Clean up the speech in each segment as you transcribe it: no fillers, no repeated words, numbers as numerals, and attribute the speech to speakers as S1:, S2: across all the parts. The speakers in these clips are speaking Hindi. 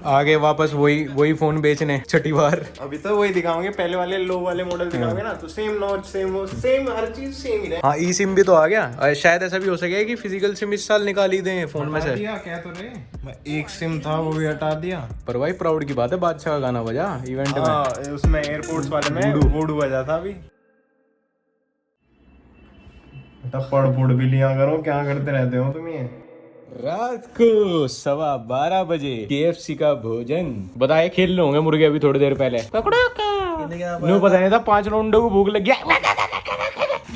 S1: आगे वापस वही फोन बेचने छठी बार।
S2: अभी तो वही दिखाओगे, पहले वाले लो वाले मॉडल दिखाओगे ना, तो सेम नॉच सेम हर चीज सेम ही रहे।
S1: हाँ ई सिम भी तो आ गया, और शायद ऐसा भी हो सके कि फिजिकल सिम इस साल निकाल ही दें फोन में से।
S2: क्या तो रहे, मैं एक सिम था वो भी हटा दिया।
S1: पर भाई प्राउड की बात है, बादशाह का गाना बजा इवेंट में।
S2: उसमें एयरपोर्ट्स वाले में वूडू बजा था अभी। पड़ पुड़ भी लिया करो, क्या करते रहते हो तुम ये।
S1: रात को 12:15 बजे KFC का भोजन बताए, खेल रहे होंगे मुर्गे अभी थोड़ी देर पहले। नो पता नहीं था 5 राउंडों को भूख लग गया।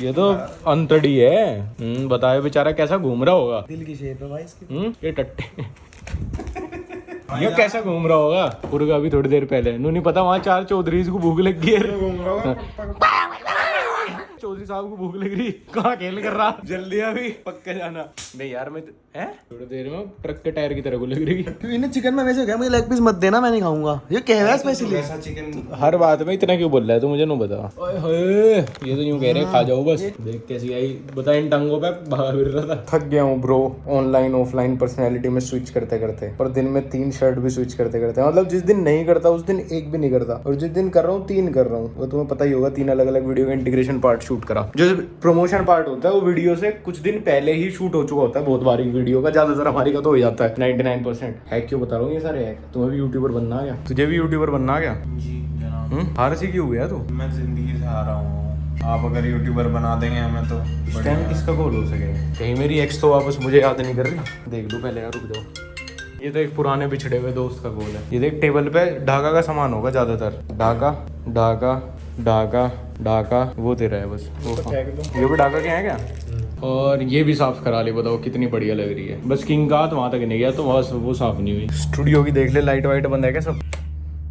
S1: ये तो अंतड़ी है। बताए बेचारा कैसा घूम रहा होगा।
S2: दिल की शेप है भाई इसकी।
S1: ये टट्टे ये कैसा घूम रहा होगा मुर्गा अभी थोड़ी देर पहले। नो नहीं पता वहाँ 4 चौधरी को भूख लग गई है। चौधरी साहब को भूख लग रही, कहाँ खेल कर रहा, जल्दी अभी पक्का जाना। नहीं यार मैं थोड़ी देर में ट्रक के टायर की तरह को लग रही।
S3: इन्हें चिकन में वैसे हो गया, मुझे लेग पीस मत देना, मैं नहीं खाऊंगा। ये कह रहा है स्पेशली
S2: ऐसा चिकन
S1: हर बात में इतना क्यों बोल रहा है तू, मुझे नहीं बता। ओए ये तो यूं कह रहे खा जाओ बस। देख कैसी आई बता, इन टांगों पे भागा फिर रहा था। थक गया हूँ ब्रो, ऑनलाइन ऑफलाइन पर्सनैलिटी में स्विच करते करते, और दिन में 3 शर्ट भी स्विच करते करते। मतलब जिस दिन नहीं करता उस दिन एक भी नहीं करता, और जिस दिन कर रहा हूँ 3 कर रहा हूँ। वो तुम्हें पता ही होगा, 3 अलग अलग वीडियो का इंटीग्रेशन पार्ट शूट करा। जो प्रमोशन पार्ट होता है वो वीडियो से कुछ दिन पहले ही शूट हो चुका होता है, बहुत बारी वीडियो का। ज्यादातर हमारी का तो हो जाता है 99%। हैक क्यों बता रहा हूँ ये सारे हैक। तुम्हें भी यूट्यूबर बनना आ गया, तुझे भी यूट्यूबर बनना आ गया
S2: जी जनाब।
S1: हार सी क्यों गया तू।
S2: मैं जिंदगी से हारा हूँ, आप अगर यूट्यूबर बना देंगे हमें तो
S1: इस टाइम किसका गोल हो सके। कहीं मेरी एक्स तो वापस मुझे याद नहीं कर रही, देख लूँ पहले यार, रुक जाओ। ये तो एक पुराने बिछड़े हुए दोस्त का गोल है। ये देख टेबल पे ढाका का सामान होगा ज्यादातर। ढाका ढाका ढाका ढाका वो तेरा है बस। ये भी ढाका के हैं क्या। और ये भी साफ करा ली, बताओ कितनी बढ़िया लग रही है। बस किंग का वहां तक नहीं गया तो वहां वो साफ नहीं हुई। स्टूडियो की देख ले, लाइट वाइट बंद है क्या सब।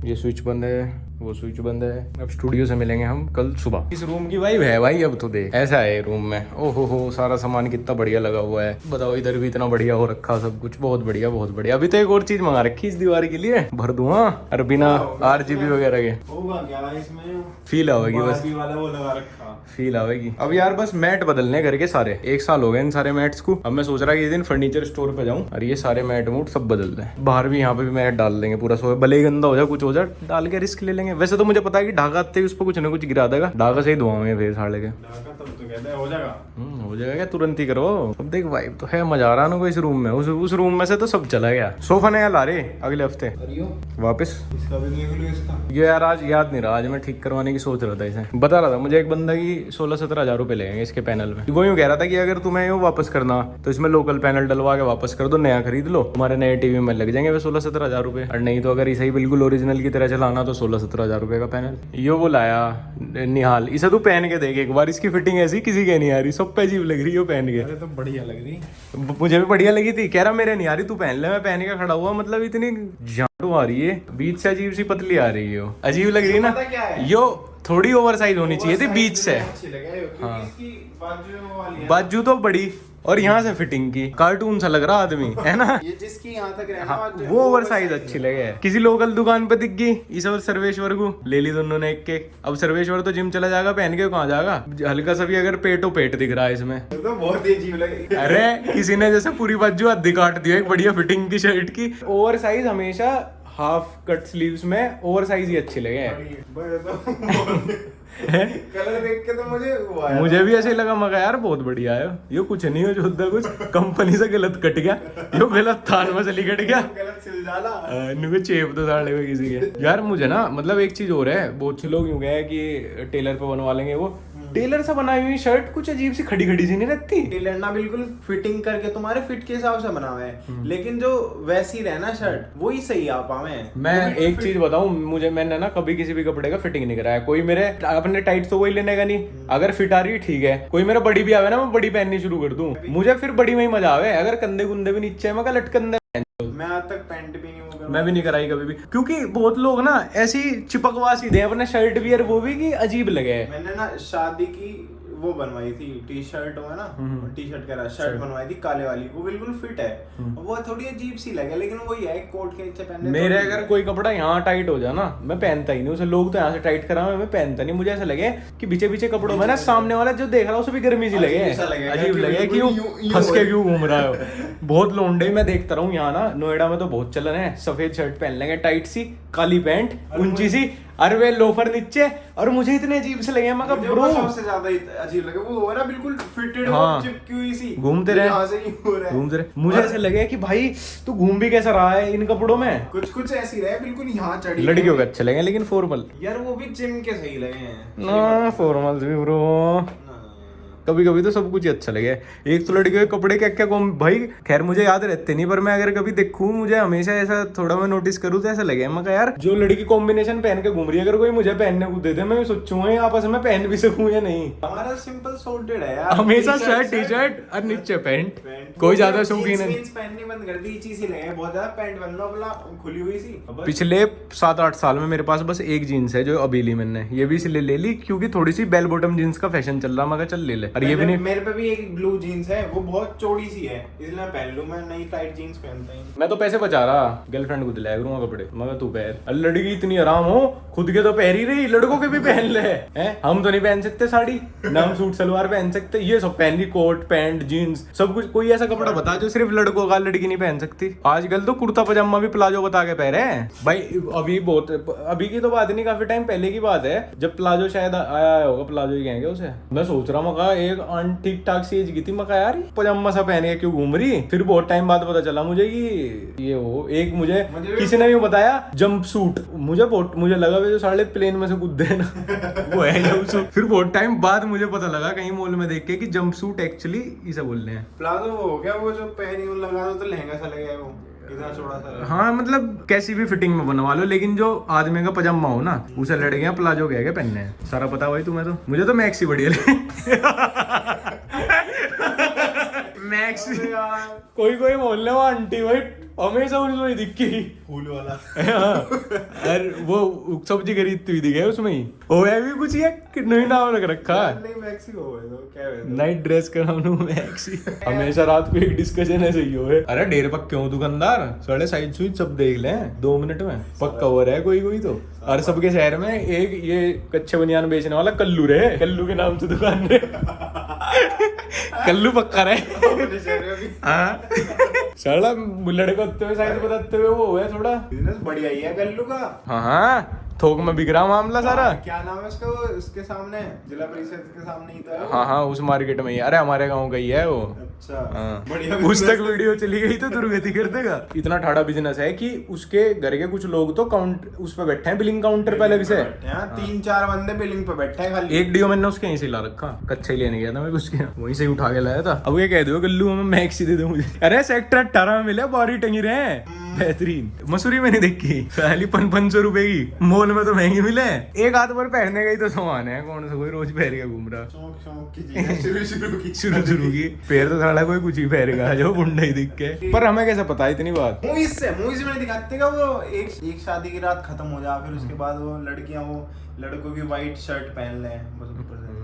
S1: ये स्विच बंद है, वो स्विच बंद है। अब स्टूडियो से मिलेंगे हम कल सुबह। इस रूम की वाइब है भाई, अब तो देख ऐसा है रूम में। ओहो हो सारा सामान कितना बढ़िया लगा हुआ है। बताओ इधर भी इतना बढ़िया हो रखा सब कुछ, बहुत बढ़िया बहुत बढ़िया। अभी तो एक और चीज मंगा रखी इस दीवार के लिए, भर दूंगा और बिना RGB वगैरह के
S2: होगा क्या इसमें,
S1: फील आवेगी बस,
S2: वाला वो लगा रखा
S1: फील आवेगी। अब यार बस मैट बदलने घर के सारे, 1 साल हो गए इन सारे मैट्स को। अब मैं सोच रहा कि इस दिन फर्नीचर स्टोर पे जाऊं और ये सारे मैट मूट सब बदल दें। बाहर भी यहाँ पे भी मैट डाल देंगे पूरा, सोए भले ही गंदा हो जाए कुछ हो जाए, डाल के रिस्क ले लेंगे। वैसे तो मुझे पता है कि ढाका आते ही उस पर कुछ ना कुछ गिरा देगा, ढाका से ही धुआंगे फिर साले के।
S2: तब तो कहते हैं हो जाएगा।
S1: हो जाएगा क्या, तुरंत ही करो। अब देख वाइब तो है, मजा आ रहा ना को इस रूम में। उस रूम में से तो सब चला गया। सोफा नया ला रहे अगले हफ्ते वापस।
S2: इसका भी देख लो इसका।
S1: ये यार आज याद नहीं रहा, आज मैं ठीक करवाने की सोच रहा था इसे। बता रहा था मुझे एक बंदा की 16-17 हजार रुपए लगेंगे इसके पैनल में। वो यूँ कह रहा था कि अगर तुम्हें ये वापस करना तो इसमें लोकल पैनल डलवा के वापस कर दो, नया खरीद लो, तुम्हारे नए टीवी में लग जाएंगे 16-17 हजार रुपए। और नहीं तो अगर इसे ही बिल्कुल ओरिजिनल की तरह चलाना तो 16-17 हजार रुपए का पैनल। यो वो लाया निहाल, इसे तू पहन के देख एक बार, इसकी फिटिंग ऐसी किसी के नहीं आ रही, सब पे अजीब लग रही है पहन के।
S2: अरे तो बढ़िया लग रही,
S1: मुझे भी बढ़िया लगी थी। कह रहा मेरे नहीं आ रही, तू पहन ले। मैं पहन के खड़ा हुआ, मतलब इतनी झाड़ू आ रही है, बीच से अजीब सी पतली आ रही है, अजीब लग रही है ना। यो थोड़ी ओवर साइज होनी चाहिए थी बीच से।
S2: हाँ
S1: बाजू तो बड़ी और यहाँ से फिटिंग की कार्टून सा लग रहा आदमी है ना।
S2: ये जिसकी यहाँ तक रहना
S1: वो ओवर साइज अच्छी लगे। किसी लोकल दुकान पे दिख गई इस और सर्वेश्वर को ले ली दोनों ने एक एक। अब सर्वेश्वर तो जिम चला जाएगा, पहन के कहाँ जाएगा। हल्का सा भी अगर पेटो पेट दिख रहा है इसमें
S2: तो बहुत ही अजीब लगे।
S1: अरे किसी ने जैसे पूरी बाजू आधी काट दिया एक बढ़िया फिटिंग की शर्ट की। ओवर साइज हमेशा हाफ कट स्लीव्स में ओवर साइज ही अच्छे लगे।
S2: कलर देख के तो
S1: मुझे भी ऐसे ही लगा, मगर यार बहुत बढ़िया है ये। कुछ नहीं हो जो कुछ कंपनी से गलत कट गया, यो गलत थान में से लिकट गया,
S2: गलत सिल जाला।
S1: इनको चेप तो साले में किसी के। यार मुझे ना मतलब एक चीज और है, बहुत से लोग यूं गए कि टेलर पे बनवा लेंगे। वो टेलर से बनाई हुई शर्ट कुछ अजीब सी खड़ी खड़ी सी नहीं रहती।
S2: टेलर ना बिल्कुल फिटिंग करके तुम्हारे फिट के हिसाब से बना हुआ है, लेकिन जो वैसी रहना शर्ट वही सही आ पावे।
S1: मैं एक चीज बताऊं, मैंने ना कभी किसी भी कपड़े का फिटिंग नहीं कराया। कोई मेरे अपने टाइट तो वही लेने का नहीं, अगर फिट आ रही ठीक है। कोई मेरा बड़ी भी आवे ना, मैं बड़ी पहननी शुरू कर दूं, मुझे फिर बड़ी में ही मजा आवे। अगर कंधे कुंधे भी नीचे मैं लटकंदे,
S2: मैं आज तक पैंट भी नहीं होगा,
S1: मैं भी नहीं कराई कभी भी, क्योंकि बहुत लोग ना ऐसी चिपकवा सी दे अपने शर्ट वियर, वो भी कि अजीब लगे।
S2: मैंने ना शादी की वो बनवाई थी टी शर्ट हो है ना, टी शर्ट कह रहा शर्ट बनवाई थी काले वाली, वो बिल्कुल फिट है, वो थोड़ी अजीब सी लगे, लेकिन वही है कोट के नीचे पहनने।
S1: मेरे अगर कोई कपड़ा यहाँ टाइट हो जाए ना, मैं पहनता ही नहीं उसे। लोग तो यहाँ से टाइट करा मैं पहनता नहीं। मुझे ऐसा लगे कि पीछे पीछे कपड़ों में ना सामने वाला जो देख रहा है उसे भी गर्मी सी लगे, अजीब लगे कि फंस के क्यों घूम रहा है। बहुत लोंडे मैं देखता रहा हूँ यहाँ ना, नोएडा में तो बहुत चलन है, सफेद शर्ट पहन लेंगे टाइट सी, काली पैंट ऊंची सी, अरे वे लोफर नीचे, और मुझे इतने अजीब से लगे। मैं ब्रो
S2: सबसे ज्यादा अजीब लगे वो ना बिल्कुल फिटेड
S1: हाँ,
S2: चिपकी हुई सी
S1: घूमते रहे घूमते रहे। मुझे ऐसे लगे कि भाई तू घूम भी कैसा रहा है इन कपड़ोों में।
S2: कुछ ऐसी रहे बिल्कुल यहाँ चढ़ी।
S1: लड़कियों के अच्छे लगे लेकिन फॉर्मल
S2: यार, वो भी जिम के सही लगे हैं
S1: ना, फॉर्मल भी ब्रो। कभी कभी तो सब कुछ ही अच्छा लगे। एक तो लड़कियों के कपड़े क्या क्या भाई, खैर मुझे याद रहते नहीं, पर मैं अगर कभी देखूं मुझे हमेशा ऐसा थोड़ा मैं नोटिस करूं तो ऐसा लगे मैं यार जो लड़की कॉम्बिनेशन पहन के घूम रही है, अगर कोई मुझे पहनने को दे दे मैं सोचूंगा आपस में पहन भी सकूं या नहीं।
S2: हमारा सिंपल सॉर्टेड है यार,
S1: हमेशा शर्ट टी शर्ट और नीचे पैंट, कोई ज्यादा शौकीन है।
S2: जींस पहननी बंद कर दी, चीज ही लगे बहुत ज्यादा, पैंट बन लो अपना खुली हुई सी।
S1: पिछले 7-8 साल में मेरे पास बस एक जीन्स है जो अभी ली मैंने, ये भी इसलिए ले ली क्योंकि थोड़ी सी बेल बॉटम जीन्स का फैशन चल रहा, मैं चल ले ले। और ये भी नहीं,
S2: मेरे पे भी एक ब्लू जीन्स है, वो बहुत चौड़ी सी है, इसलिए मैं पहन लूं, मैं नई टाइट जीन्स पहनता हूं।
S1: मैं तो पैसे बचा रहा, गर्लफ्रेंड को दिलाया करूंगा कपड़े, मगर तू पहन। लड़की इतनी आराम हो, खुद के तो पहन ही रही, लड़कों के भी पहन ले हैं। हम तो नहीं पहन सकते साड़ी ना, हम सूट सलवार पहन सकते, ये सब पहन ली, कोट पैंट जीन्स सब कुछ। कोई ऐसा कपड़ा बता जो सिर्फ लड़कों का, लड़की नहीं पहन सकती। आजकल तो कुर्ता पजामा भी प्लाजो बता के पहने हैं भाई। अभी की तो बात नहीं, काफी टाइम पहले की बात है जब प्लाजो शायद आया होगा, प्लाजो ही कहेंगे उसे। मैं सोच रहा मका एक ठीक ठाक सी एज की थी, मका यार पजामा सा पहन के क्यों घूम रही। फिर बहुत टाइम बाद पता चला मुझे कि ये वो एक मुझे किसी ने भी बताया जंप सूट, मुझे लगा वे जो साले प्लेन में से कूदते हैं ना वो है जंप सूट। फिर बहुत टाइम बाद मुझे पता लगा कहीं मॉल में देख के कि जंप सूट एक्चुअली इसे बोल रहे हैं।
S2: प्लाजो वो हो गया, वो जो पहनी लगा दो तो लहंगा सा लगेगा, वो इतना चौड़ा सा।
S1: हाँ मतलब कैसी भी फिटिंग में बनवा लो, लेकिन जो आदमी का पजामा हो ना उसे लड़कियां प्लाजो कह के पहनने हैं। सारा पता भाई तुम्हें, तो मुझे तो मैक्सी बढ़िया लगे। मैक्सी कोई बोलने वो आंटी भाई हमेशा उसमें दिखी
S2: फूल वाला
S1: अरे वो सब्जी खरीदती हुई दिखे उसमें ही। ओ है भी कुछ ये नहीं नाम लग रखा
S2: नहीं, मैक्सी हो गए तो क्या है,
S1: नाइट ड्रेस का नाम मैक्सी। हमेशा रात को एक डिस्कशन ऐसे ही हो। अरे ढेर पक्के हो दुकानदार, साढ़े साइज सुई सब देख ले 2 मिनट में पक्का हो रहा है कोई तो। और सबके शहर में एक ये कच्चे बनियान बेचने वाला कल्लू रहे, कल्लू के नाम से दुकान रहे। कल्लू पक्का रहे। हाँ साला लड़के होते हुए साइज बताते हुए वो है थोड़ा
S2: बिजनेस बढ़िया ही है कल्लू का।
S1: हाँ थोक में बिक रहा मामला सारा।
S2: क्या नाम है उसका, वो उसके सामने जिला परिषद के सामने ही तो है।
S1: हाँ उस मार्केट में ही। अरे हमारे गांव का ही है वो।
S2: अच्छा
S1: हाँ।
S2: बढ़िया।
S1: उस तक वीडियो चली गई तो दुर्गति कर देगा। इतना ठाड़ा बिजनेस है कि उसके घर के कुछ लोग तो उस पे बैठे हैं बिलिंग काउंटर पे अलग से।
S2: 3-4 बंदे बिलिंग पे बैठे हैं खाली।
S1: एक डीओ मैंने उसके यहीं से ला रखा, कच्चा ही लेने गया था मैं उसके, वहीं से उठा के लाया था। अब ये कह दो गल्लू हमें मैक्सी दे दो मुझे। अरे सेक्टर 18 में मिले, बारी टंगी रहे बेहतरीन। मसूरी में नहीं देखी पहली 500 रुपए की, मॉल में तो महंगी मिले। एक हाथ पर पहनने का ही तो सामान है, कौन सा कोई रोज पहन के घूम रहा।
S2: शौक की चीज
S1: शुरू की पैर तो खड़ा कोई कुछ ही पहनेगा जो बुंडा ही दिख के। पर हमें कैसे पता इतनी बात।
S2: मूवीज में दिखाते का वो एक शादी की रात खत्म हो जा, फिर उसके बाद वो लड़कियां वो लड़कों की व्हाइट शर्ट पहन ले बस ऊपर से।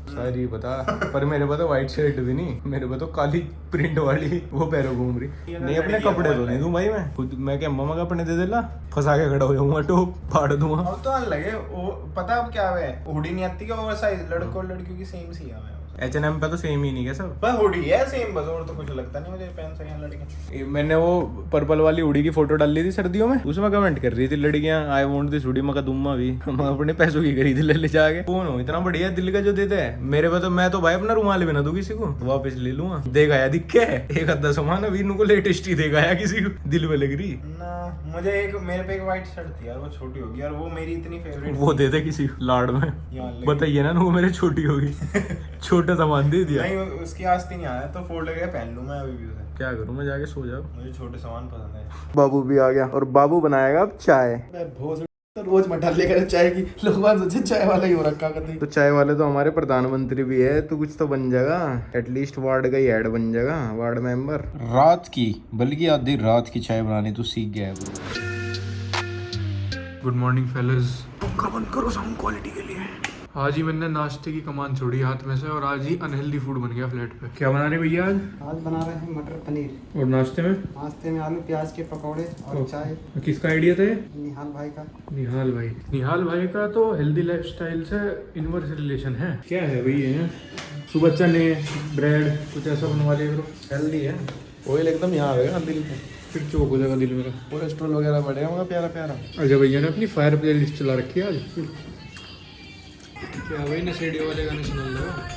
S1: सारी पता। पर मेरे पास तो व्हाइट शर्ट भी नहीं, मेरे पास तो काली प्रिंट वाली वो पैरों घूम रही। नहीं अपने कपड़े तो नहीं दूं भाई मैं खुद, मैं क्या मम्मा का अपने दे देला फंसा के खड़ा हो जाऊंगा तो फाड़ दूंगा।
S2: अब तो लगे वो पता अब क्या है, हुडी नहीं आती क्या ओवर साइज, लड़कों लड़कियों की सेम सी है।
S1: H&M पे तो सेम ही नहीं है सब,
S2: बस हुडी है सेम बस, और तो कुछ लगता नहीं मुझे पहन सके लड़के।
S1: मैंने वो पर्पल वाली हुडी की फोटो डाल ली थी सर्दियों में, उसमें कमेंट कर रही थी लड़कियां आई वांट दिस हुडी, मैं दूंगा भी। मैं अपने पैसों की खरीद ले जाके। कौन हो इतना बढ़िया दिल का जो देते हैं मेरे पे, तो मैं तो भाई अपना रुमाल भी ना दूं किसी को, वापस ले लूंगा। देखाया दिख के एक आधा सामान अभी इनको लेटेस्ट ही देखाया किसी को, दिल में लग रही ना।
S2: मुझे मेरे पे एक व्हाइट शर्ट थी यार, वो छोटी होगी और वो मेरी इतनी फेवरेट,
S1: वो दे दे किसी लाड़ में, बताइए ना वो मेरे छोटी होगी। छोटा सामान दे दिया।
S2: नहीं उसकी आस्ती नहीं आया तो फोल्ड करके पहन लूं मैं अभी भी उसे।
S1: क्या करूं मैं जाके सो जाऊं,
S2: मुझे छोटे सामान पसंद है।
S1: बाबू भी आ गया और बाबू बनाएगा अब चाय।
S3: तो रोज मटन लेकर चाय की लोग बात सोचे चाय वाला ही हो रखा करते।
S1: तो चाय वाले तो हमारे प्रधानमंत्री भी है, तो कुछ तो बन जाएगा, एटलीस्ट वार्ड का ही हेड बन जाएगा, वार्ड मेंबर। रात की बल्कि आधी रात की चाय बनानी तो सीख गया है। Good morning failures. पंखा बंद करो साउंड क्वालिटी के लिए। आज ही मैंने नाश्ते की कमान छोड़ी हाथ में से और आज ही अनहेल्दी फूड बन गया फ्लैट पे। क्या बना रहे भैया आज?
S4: आज बना रहे हैं मटर पनीर।
S1: और नाश्ते में?
S4: नाश्ते में आलू प्याज के पकौड़े और चाय।
S1: किसका आइडिया था ये?
S4: निहाल भाई का।
S1: निहाल भाई का तो हेल्दी लाइफस्टाइल से इनवर्स रिलेशन है। क्या है भाई ये? सुबह चने ब्रेड कुछ ऐसा बनवा लिया करो, हेल्दी है।
S3: ऑयल एकदम यहाँ आएगा दिल पे,
S1: फिर चौक हो जाएगा दिल मेरा।
S3: कोलेस्ट्रॉल वगैरह बढ़ेगा मगर प्यारा प्यारा।
S1: अजय भैया ने अपनी फायर प्ले लिस्ट चला रखी है आज। क्या भाई नशेड़ियों वाले गाने सुना लगा?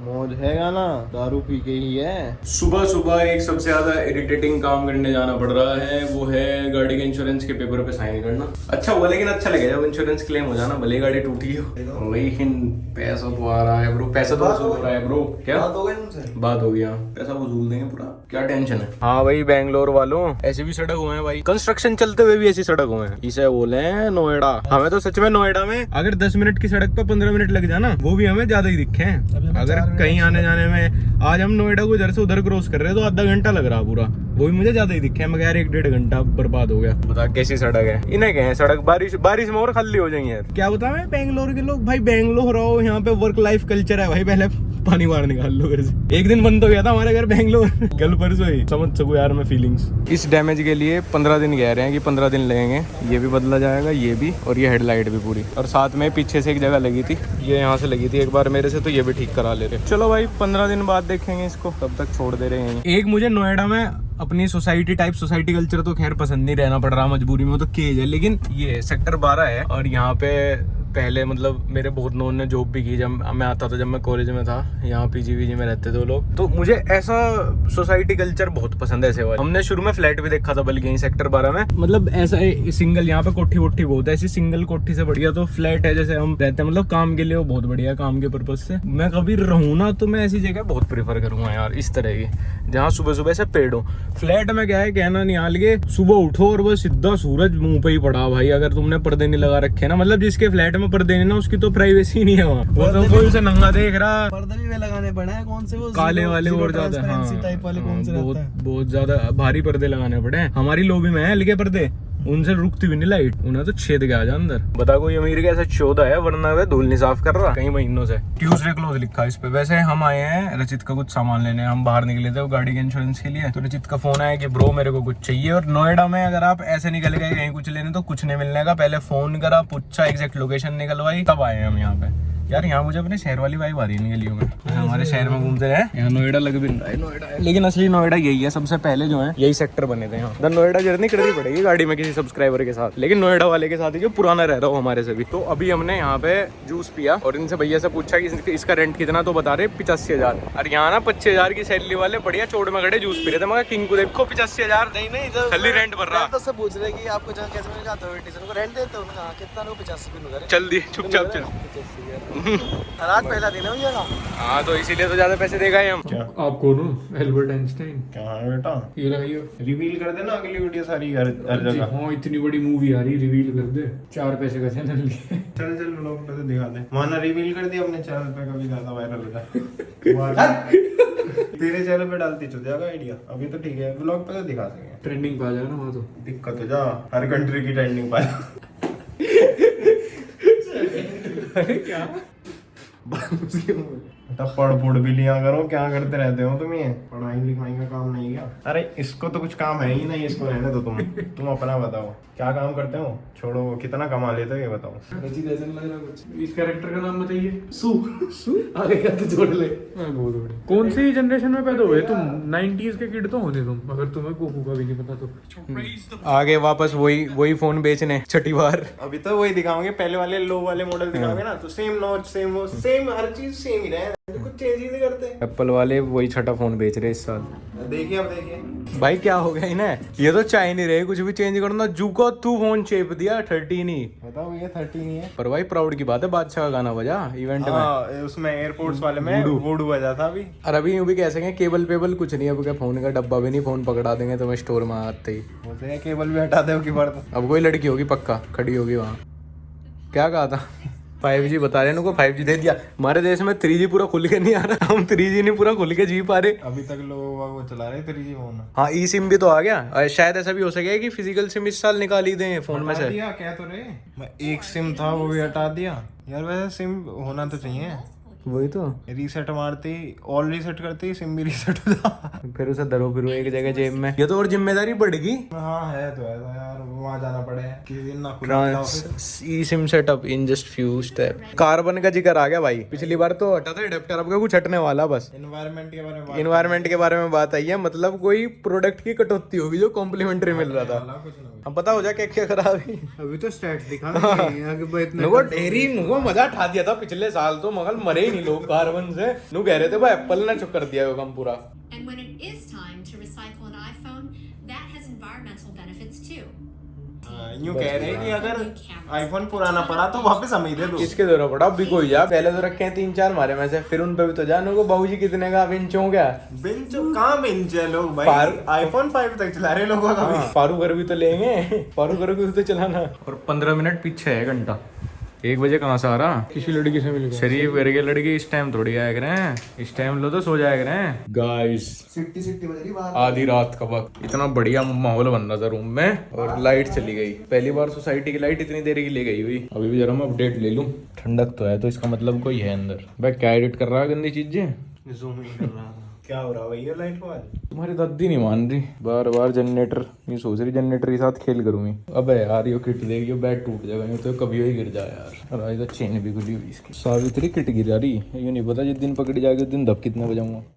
S2: मौज है गाना, दारू पी के ही है।
S1: सुबह सुबह एक सबसे ज्यादा इरिटेटिंग काम करने जाना पड़ रहा है, वो है गाड़ी के इंश्योरेंस के पेपर पे साइन करना। अच्छा हुआ, लेकिन अच्छा लगेगा जब इंश्योरेंस क्लेम हो जाना, भले गाड़ी टूटी हो। लेकिन पैसा तो आ रहा है ब्रो, पैसा तो वसूल हो रहा है ब्रो। क्या
S3: बात हो गई उनसे?
S1: बात हो गया, पैसा वसूल देंगे पूरा, क्या टेंशन है। हाँ भाई बेंगलोर वालों, ऐसे भी सड़क हुए हैं भाई, कंस्ट्रक्शन चलते हुए भी ऐसी सड़क हुए हैं। इसे बोले हैं नोएडा। हमें तो सच में नोएडा में अगर 10 मिनट की सड़क पर 15 मिनट लग जाना, वो भी हमें ज्यादा ही दिखे हैं। अगर कहीं आने जाने में, आज हम नोएडा को इधर से उधर क्रॉस कर रहे हैं तो आधा घंटा लग रहा पूरा, वो भी मुझे ज्यादा ही दिखे। मगर यार 1-1.5 घंटा बर्बाद हो गया। बता कैसी सड़क है, इन्हें कहें सड़क। बारिश में और खाली हो जाएंगे यार। क्या बता मैं, बेंगलोर के लोग भाई, बेंगलोर रहो, यहाँ पे वर्क लाइफ कल्चर है भाई। पहले पानी बाहर निकाल लो घर से। एक दिन बंद हो गया था हमारे घर बेंगलोर, कल परसों ही। समझ सको यार मैं फीलिंग्स। इस डैमेज के लिए 15 दिन कह रहे हैं कि 15 दिन लगेंगे। ये भी बदला जाएगा, ये भी, और ये हेडलाइट भी पूरी। और साथ में पीछे से एक जगह लगी थी, ये यहाँ से लगी थी एक बार मेरे से, तो ये भी ठीक करा ले रहे। चलो भाई 15 दिन बाद देखेंगे इसको, तब तक छोड़ दे रहे हैं। एक मुझे नोएडा में अपनी सोसाइटी कल्चर तो खैर पसंद नहीं, रहना पड़ रहा मजबूरी में, तो केज है। लेकिन ये सेक्टर 12 है और यहाँ पे पहले मतलब मेरे बहुत नोन ने जॉब भी की जब मैं आता था, जब मैं कॉलेज में था। यहाँ पीजी में रहते थे वो लोग, तो मुझे ऐसा सोसाइटी कल्चर बहुत पसंद है। ऐसे वाला हमने शुरू में फ्लैट भी देखा था, बल्कि यहीं सेक्टर 12 में। मतलब ऐसा सिंगल, यहाँ पे कोठी वोठी बहुत है, ऐसी सिंगल कोठी से बढ़िया तो फ्लैट है जैसे हम रहते हैं। मतलब काम के लिए वो बहुत बढ़िया है, काम के पर्पज से। मैं कभी रहूँ ना तो मैं ऐसी जगह बहुत प्रेफर करूंगा यार, इस तरह की, जहाँ सुबह सुबह से पेड़ हो। फ्लैट में क्या है, कहना निहाल के सुबह उठो और वो सीधा सूरज मुंह पे ही पड़ा भाई। अगर तुमने पर्दे नहीं लगा रखे ना, मतलब जिसके फ्लैट में पर्दे नहीं ना, उसकी तो प्राइवेसी नहीं है वहाँ। वो तो कोई उसे नंगा देख रहा।
S3: पर्दे भी वे लगाने पड़े हैं, कौन से वो
S1: काले वाले और ज्यादा, हाँ,
S3: टाइप वाले कौन से रहता है?
S1: बहुत ज्यादा भारी पर्दे लगाने पड़े हैं। हमारी लॉबी में है हल्के पर्दे, उनसे रुकती भी नहीं लाइट, उन्हें तो छेद गया जा अंदर। बता कोई अमीर के ऐसा चौदह है, वरना वे धूल नहीं साफ कर रहा कई महीनों से। ट्यूसडे क्लोज लिखा है इस पे। वैसे हम आए हैं रचित का कुछ सामान लेने, हम बाहर निकले थे वो गाड़ी के इंश्योरेंस के लिए। तो रचित का फोन आया कि ब्रो मेरे को कुछ चाहिए। और नोएडा में अगर आप ऐसे निकल गए कहीं कुछ लेने तो कुछ नहीं मिलने का। पहले फोन करा, पूछा, एग्जैक्ट लोकेशन निकलवाई, तब आए हम यहाँ पे। यार यहाँ मुझे अपने शहर वाली वाइब आ रही है गलियों में, हमारे शहर में घूमते हैं। यहाँ नोएडा लग भी रहा है, नोएडा है, लेकिन असली नोएडा यही है। सबसे पहले जो है यही सेक्टर बने थे यहाँ। द नोएडा जर्नी करनी पड़ेगी गाड़ी में किसी सब्सक्राइबर के साथ, लेकिन नोएडा वाले के साथ ही जो पुराना रह रहा हो हमारे से भी। तो अभी हमने यहाँ पे जूस पिया और इनसे भैया से पूछा कि इसका रेंट कितना, तो बता रहे 85,000। और यहाँ ना 25,000 की सैलरी वाले बढ़िया चोट में खड़े जूस पी रहे थे। मगर किंग को देखो 85,000 नहीं खाली रेंट भर रहा।
S3: तो सब पूछ रहे कि आपको जहाँ कैसे मिल जाता है, टीचर को रेंट देते हो ना, कितना लोग 85
S1: चल दिए चुपचाप चल।
S3: आज पहला दिन है भैया का।
S1: हाँ तो इसीलिए तो ज्यादा पैसे देगा हम।
S2: क्या?
S1: आप कौन हो? Albert Einstein.
S2: क्या है बेटा?
S1: ये लगाइए,
S2: रिवील कर देना अगली वीडियो सारी हर जगह।
S1: हाँ इतनी बड़ी मूवी आ रही, रिवील कर दे। 4 पैसे का चैनल लिए।
S2: चल लोग पे तो दिखा दे। माना रिवील कर दिया अपने चैनल पे, कभी ज्यादा वायरल हो जाए। तेरे चैनल पे डालती चल जाएगा आइडिया। अभी तो ठीक है, ब्लॉग पे तो दिखा सकेंगे,
S1: ट्रेंडिंग पा जाएगा ना वहाँ तो।
S2: दिक्कत हो जा, हर कंट्री की ट्रेंडिंग पा जा।
S1: क्या
S2: तब पढ़ भी लिया करो, क्या करते रहते हो तुम? ये पढ़ाई लिखाई का काम नहीं क्या? अरे इसको तो कुछ काम है ही नहीं, इसको रहने दो। तुम अपना बताओ क्या काम करते हो, छोड़ो। कितना कमा लेते हो ये बताओ।
S3: लग रहा कुछ।
S1: इस कैरेक्टर का नाम बताइए।
S3: सू आगे का तो जोड़ ले।
S1: बहुत बढ़िया। कौन सी जनरेशन में पैदा हुए तुम? 90s के किड तो होने तुम, अगर तुम्हें गोकू का भी नहीं पता तो। आगे वापस वही फोन बेचने छठी बार।
S2: अभी तो वही दिखाओगे, पहले वाले लो वाले मॉडल दिखाओगे ना, तो सेम नॉच, सेम वो, सेम हर चीज सेम ही रहे, कुछ चेंज ही नहीं करते।
S1: एप्पल वाले वही छठा फोन बेच रहे इस साल।
S2: देखिए अब देखिए
S1: भाई क्या हो गया इन्हें, ये तो चाह नहीं रहे कुछ भी चेंज करना। जुको तू फोन चेप दिया 13 ही।
S2: बताओ ये 13 ही है।
S1: पर भाई प्राउड की बात है, बादशाह का गाना बजा इवेंट में।
S2: उसमें एयरपोर्ट्स वाले में वुडू बजा था अभी।
S1: और अभी यूं भी कह सकें केबल पेबल कुछ नहीं, अब क्या फोन का डब्बा भी नहीं, फोन पकड़ा देंगे तुम्हें स्टोर में आते ही।
S2: बोलते हैं केबल भी हटा दो की बार।
S1: अब कोई लड़की होगी पक्का खड़ी होगी वहाँ। क्या कहा था? 5G बता रहे हैं उनको, 5G दे दिया। हमारे देश में 3G पूरा खुल के नहीं आ रहा, हम 3G नहीं पूरा खुल के जी पा रहे।
S2: अभी तक लोग वो चला रहे 3G फोन।
S1: हाँ ई सिम भी तो आ गया, और शायद ऐसा भी हो सके कि फिजिकल सिम इस साल निकाल ही दें फोन में से।
S2: दिया क्या तो रे, मैं एक सिम था वो भी हटा दिया यार। वैसे सिम होना तो चाहिए,
S1: वही तो।
S2: रीसेट मारते ही, ऑल रीसेट करते ही सिम भी रीसेट हो जा।
S1: फिर उसे धरो फिर एक जगह जेब में, ये तो और जिम्मेदारी बढ़ेगी।
S2: हाँ है तो ऐसा यार, वहाँ जाना पड़े किसी दिन ना खुला।
S1: ESIM setup in just few step. Carbon का जिक्र आ गया भाई, पिछली बार तो हटा था एडेप्टर, अब का कुछ हटने वाला बस।
S2: एनवायरनमेंट के बारे में
S1: इन्वायरमेंट के बारे में बात आई है, मतलब कोई प्रोडक्ट की कटौती होगी जो कॉम्प्लीमेंटरी मिल रहा था। अब पता हो जाए क्या क्या खराब है।
S3: अभी तो स्टैट्स दिखा
S1: नुको ढेरी नुको मजा उठा दिया था पिछले साल तो, मगर मरे ही नहीं लोग कार्बन से। नु कह रहे थे भाई एप्पल ने चुप कर दिया वो काम पूरा।
S5: And when it is time to recycle an iPhone, that has environmental benefits too.
S2: यूं कह रहे हैं कि अगर आईफोन पुराना पड़ा तो वापस हमें दे दो।
S1: इसके दौरा पड़ा भी कोई जा, पहले तो रखे हैं 3-4 हमारे में से, फिर उन पे भी तो जानो को बाबूजी कितने का बिंच हो गया।
S2: बिंच कहाँ बिंच है लोग भाई, आईफोन 5 तक चला रहे लोगों का।
S1: फारू घर भी तो लेंगे, फारू घर भी तो चलाना। और 15 मिनट पीछे है घंटा। 1 बजे कहाँ से आ रहा, किसी लड़की से मिल गया। शरीफ करके लड़की इस टाइम थोड़ी आया करें, इस टाइम लो तो सो जाया करें। गाइस
S3: सिट्टी सिट्टी बज रही बाहर।
S1: आधी रात का वक्त, इतना बढ़िया माहौल बन रहा था रूम में, और लाइट चली गई। पहली बार सोसाइटी की लाइट इतनी देर की ले गई हुई। अभी भी जरा मैं अपडेट ले लूं, ठंडक तो है, तो इसका मतलब कोई है अंदर। भाई क्या एडिट कर रहा है गंदी चीजें,
S2: जूम इन कर रहा था। क्या हो रहा है भैया लाइट को आज?
S1: तुम्हारी दादी नहीं मान रही, बार बार जनरेटर, ये सोच रही जनरेटर के साथ खेल करूंगी। अबे यार ये किट देगी, बैट टूट जाएगा, ये तो कभी ही गिर जाए यार। और आज तो चेन भी खुली हुई इसकी। सावित्री किट गिर जा रही, ये नहीं पता जिस दिन पकड़ी जाएगी उस दिन धप कितने बजाऊंगा।